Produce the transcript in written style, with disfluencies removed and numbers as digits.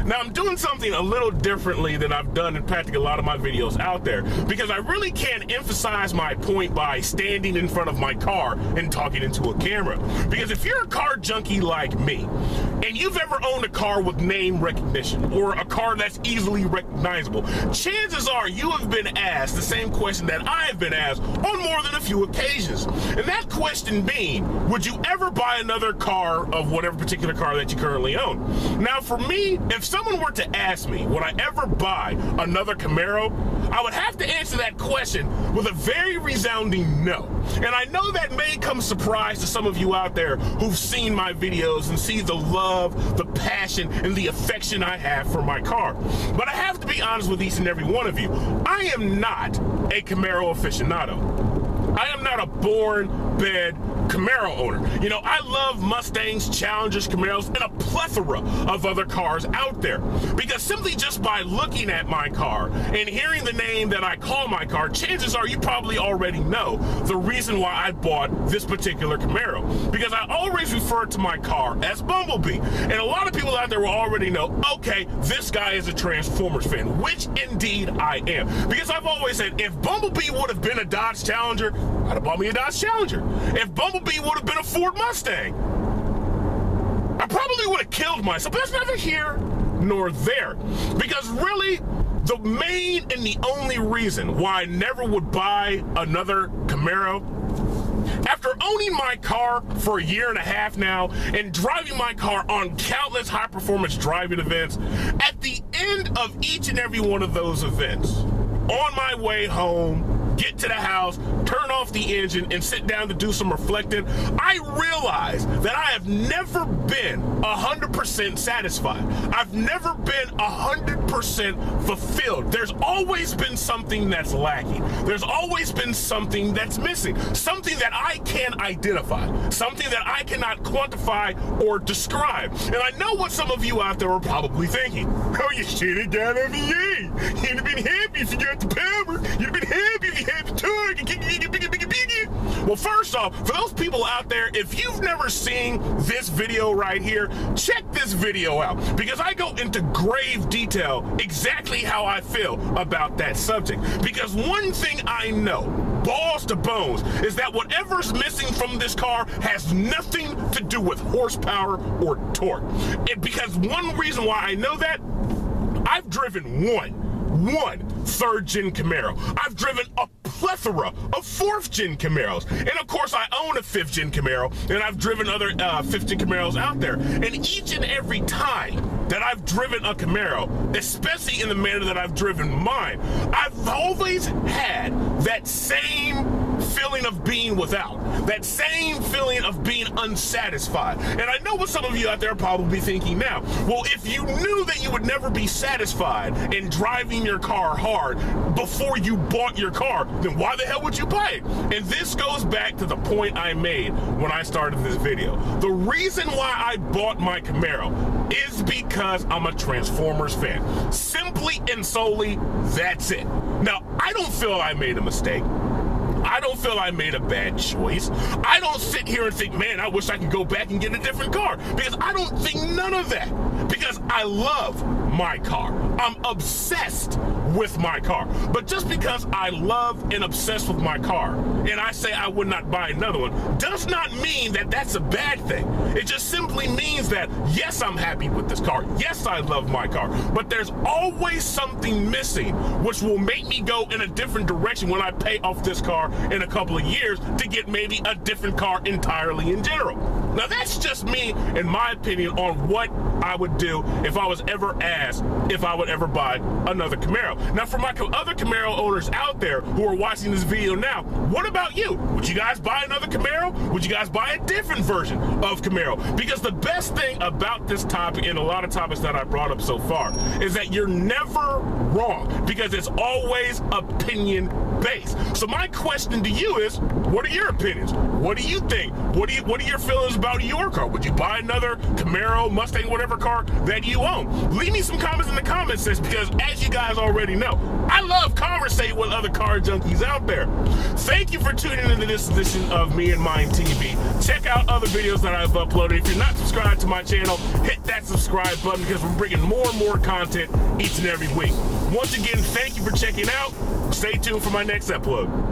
Now, I'm doing something a little differently than I've done in practically a lot of my videos out there, because I really can't emphasize my point by standing in front of my car and talking into a camera. Because if you're a car junkie like me, and you've ever owned a car with name recognition, or a car that's easily recognizable, chances are you have been asked the same question that I have been asked on more than a few occasions. And that question being, would you ever buy another car of whatever particular car that you currently own? Now, for me, if someone were to ask me, would I ever buy another Camaro, I would have to answer that question with a very resounding no. And I know that may come surprise to some of you out there who've seen my videos and see the love, the passion, and the affection I have for my car. But I have to be honest with each and every one of you. I am not a Camaro aficionado. I am not a born-bred Camaro owner. You know, I love Mustangs, Challengers, Camaros, and a plethora of other cars out there. Because simply just by looking at my car and hearing the name that I call my car, chances are you probably already know the reason why I bought this particular Camaro. Because I always refer to my car as Bumblebee. And a lot of people out there will already know, okay, this guy is a Transformers fan, which indeed I am. Because I've always said, if Bumblebee would have been a Dodge Challenger, I'd have bought me a Dodge Challenger. If Bumblebee would have been a Ford Mustang, I probably would have killed myself. But that's neither here nor there. Because really, the main and the only reason why I never would buy another Camaro, after owning my car for a year and a half now and driving my car on countless high-performance driving events, at the end of each and every one of those events, on my way home, get to the house, turn off the engine, and sit down to do some reflecting, I realize that I have never been 100% satisfied. I've never been 100% fulfilled. There's always been something that's lacking. There's always been something that's missing. Something that I can't identify. Something that I cannot quantify or describe. And I know what some of you out there are probably thinking. Oh, you should have got a V8. You'd have been happy if you got the power. You'd have been happy if you had the torque. Well, first off, for those people out there, if you've never seen this video right here, check this video out, because I go into grave detail exactly how I feel about that subject. Because one thing I know, balls to bones, is that whatever's missing from this car has nothing to do with horsepower or torque. Because one reason why I know that, I've driven one third-gen Camaro. I've driven a plethora of fourth-gen Camaros. And of course, I own a fifth-gen Camaro, and I've driven other fifth-gen Camaros out there. And each and every time that I've driven a Camaro, especially in the manner that I've driven mine, I've always had that same feeling of being without, that same feeling of being unsatisfied. And I know what some of you out there are probably thinking now. Well, if you knew that you would never be satisfied in driving your car hard before you bought your car, then why the hell would you buy it? And this goes back to the point I made when I started this video. The reason why I bought my Camaro is because I'm a Transformers fan. Simply and solely, that's it. Now, I don't feel I made a mistake. I don't feel I made a bad choice. I don't sit here and think, man, I wish I could go back and get a different car. Because I don't think none of that. Because I love my car. I'm obsessed with my car. But just because I love and obsessed with my car, and I say I would not buy another one, does not mean that that's a bad thing. It just simply means that, yes, I'm happy with this car. Yes, I love my car. But there's always something missing, which will make me go in a different direction when I pay off this car in a couple of years to get maybe a different car entirely in general. Now, that's just me, in my opinion, on what I would do if I was ever asked if I would ever buy another Camaro. Now, for my other Camaro owners out there who are watching this video now, what about you? Would you guys buy another Camaro? Would you guys buy a different version of Camaro? Because the best thing about this topic, and a lot of topics that I brought up so far, is that you're never wrong, because it's always opinion based. So my question to you is, what are your opinions? What do you think? What are your feelings about your car? Would you buy another Camaro, Mustang, whatever whatever car that you own. Leave me some comments in the comments section because, as you guys already know, I love conversating with other car junkies out there. Thank you for tuning into this edition of Me and Mine TV. Check out other videos that I've uploaded. If you're not subscribed to my channel, hit that subscribe button because we're bringing more and more content each and every week. Once again, thank you for checking out. Stay tuned for my next upload.